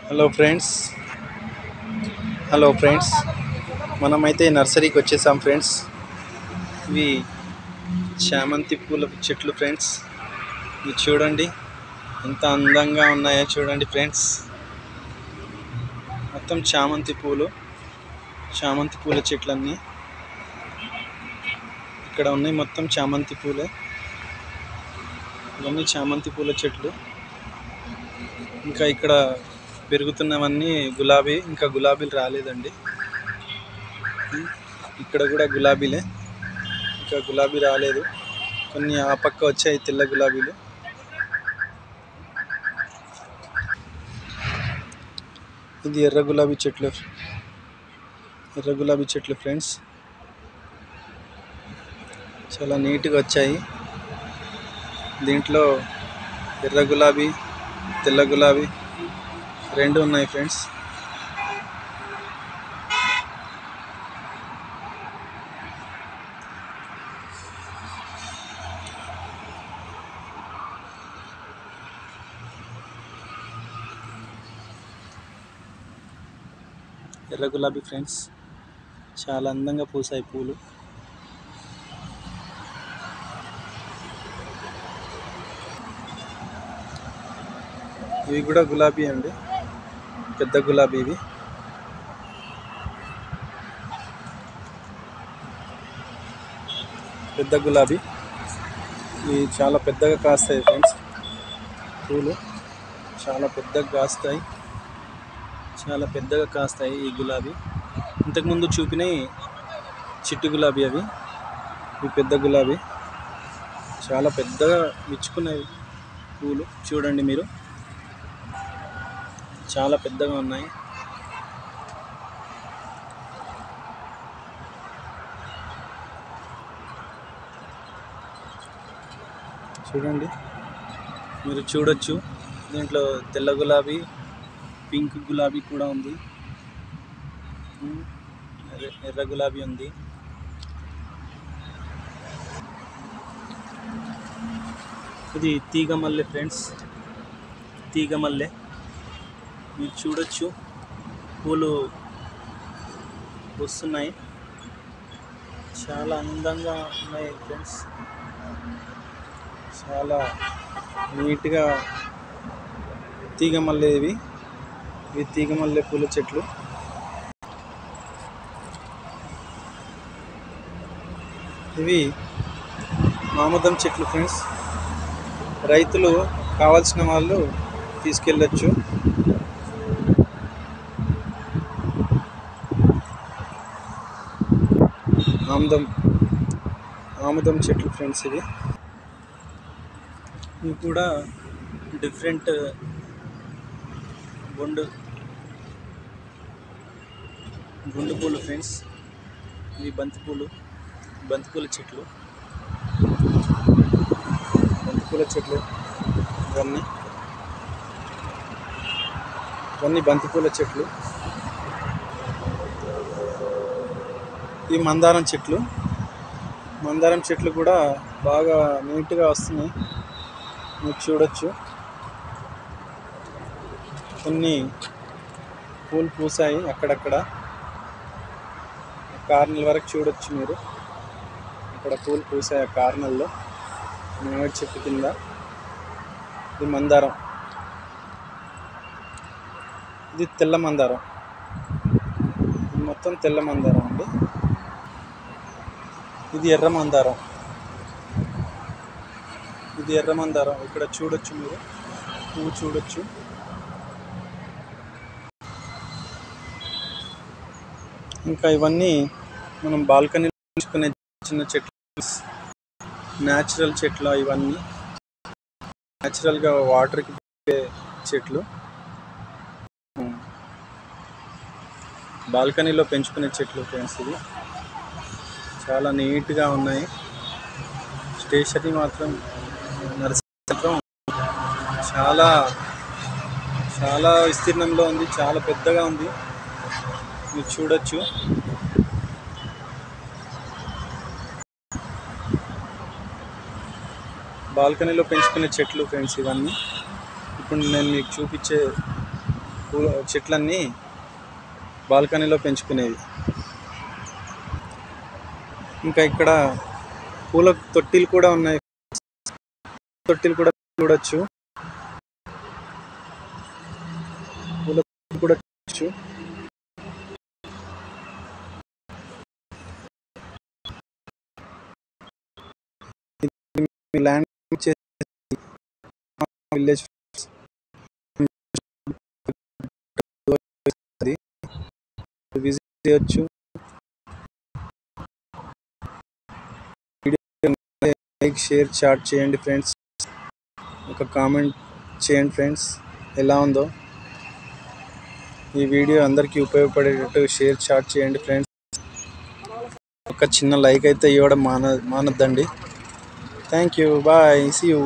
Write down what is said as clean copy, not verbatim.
Hello friends hello friends మనమైతే నర్సరీకి వచ్చేసాం ఫ్రెండ్స్. ఇవి చామంతి పూల చెట్లు ఫ్రెండ్స్. ఇవి చూడండి ఎంత అందంగా ఉన్నాయో చూడండి ఫ్రెండ్స్. మొత్తం చామంతి పూల చెట్లన్నీ ఇక్కడ ఉన్నాయి. మొత్తం చామంతి పూలే. ఇవన్నీ చామంతి పూల చెట్లు. ఇంకా ఇక్కడ పెరుగుతున్నవన్నీ గులాబీ. ఇంకా గులాబీలు రాలేదండి. ఇక్కడ కూడా గులాబీలే, ఇంకా గులాబీ రాలేదు. కొన్ని ఆ పక్క వచ్చాయి తెల్ల గులాబీలు. ఇది ఎర్ర గులాబీ చెట్లు ఫ్రెండ్స్. చాలా నీట్గా వచ్చాయి. దీంట్లో ఎర్ర గులాబీ, తెల్ల గులాబీ రెండు ఉన్నాయి ఫ్రెండ్స్. ఎర్ర గులాబీ ఫ్రెండ్స్, చాలా అందంగా పూసాయి పూలు. ఇవి కూడా గులాబీ అండి, పెద్ద గులాబీ. ఇవి పెద్ద గులాబీ. ఇవి చాలా పెద్దగా కాస్తాయి ఫ్రెండ్స్. పూలు చాలా పెద్దగా కాస్తాయి ఈ గులాబీ. ఇంతకుముందు చూపినవి చిట్టు గులాబీ. ఇవి పెద్ద గులాబీ. చాలా పెద్దగా విచ్చుకున్నాయి పూలు. చూడండి మీరు, చాలా పెద్దగా ఉన్నాయి. చూడండి మీరు చూడొచ్చు. దీంట్లో తెల్ల గులాబీ, పింక్ గులాబీ కూడా ఉంది, ఎర్ర గులాబీ ఉంది. ఇది తీగ మల్లె ఫ్రెండ్స్. తీగ మల్లె మీరు చూడొచ్చు. పూలు వస్తున్నాయి, చాలా అందంగా ఉన్నాయి ఫ్రెండ్స్. చాలా నీట్గా తీగ మల్లె. ఇవి తీగ మల్లె పూల చెట్లు. ఇవి ఆముదం చెట్లు ఫ్రెండ్స్. రైతులు కావాల్సిన వాళ్ళు తీసుకెళ్ళచ్చు. ఆముదం చెట్లు ఫ్రెండ్స్. ఇవి కూడా డిఫరెంట్ గుండు పూలు ఫ్రెండ్స్. ఇవి బంతిపూల చెట్లు. ఇవన్నీ బంతిపూల చెట్లు. ఈ మందారం చెట్లు కూడా బాగా నీట్గా వస్తున్నాయి. మీరు చూడొచ్చు, కొన్ని పూలు పూసాయి అక్కడక్కడ. కార్నల్ వరకు చూడొచ్చు మీరు. అక్కడ పూలు పూసాయి ఆ కార్నల్లో, మామిడి చెట్టు కింద. ఇది మందారం. ఇది తెల్ల మందారం. ఇది మొత్తం తెల్ల మందారం అండి. ఇది ఎర్ర మందారం. ఇక్కడ చూడొచ్చు మీరు, పువ్వు చూడొచ్చు. ఇంకా ఇవన్నీ మనం బాల్కనీలో పెంచుకునే చిన్న చెట్లు, న్యాచురల్ చెట్లు. ఇవన్నీ న్యాచురల్గా వాటర్కి పెరిగే చెట్లు. బాల్కనీలో పెంచుకునే చెట్లు ఫ్రెండ్స్. ఇవి చాలా నీట్గా ఉన్నాయి. స్టేషనరీ మాత్రం నర్సరీ మాత్రం చాలా విస్తీర్ణంలో ఉంది, చాలా పెద్దగా ఉంది. మీరు చూడొచ్చు. బాల్కనీలో పెంచుకునే చెట్లు ఫ్రెండ్స్ ఇవన్నీ. ఇప్పుడు నేను మీకు చూపించే పూల చెట్లన్నీ బాల్కనీలో పెంచుకునేవి. ఇంకా ఇక్కడ పూల తొట్టిలు కూడా ఉన్నాయి. తొట్టిలు కూడా చూడొచ్చు. పూల తొట్టిలు కూడా చూడొచ్చు. ల్యాండ్ విలేజ్ విజిట్ చేయొచ్చు. లైక్ షేర్ చాట్ చేయండి ఫ్రెండ్స్. ఒక కామెంట్ చేయండి ఫ్రెండ్స్, ఎలా ఉందో ఈ వీడియో అందరికీ ఉపయోగపడేటట్టు షేర్ చాట్ చేయండి ఫ్రెండ్స్. ఒక చిన్న లైక్ అయితే ఇవ్వడం మానొద్దండి. Thank you, bye, see you.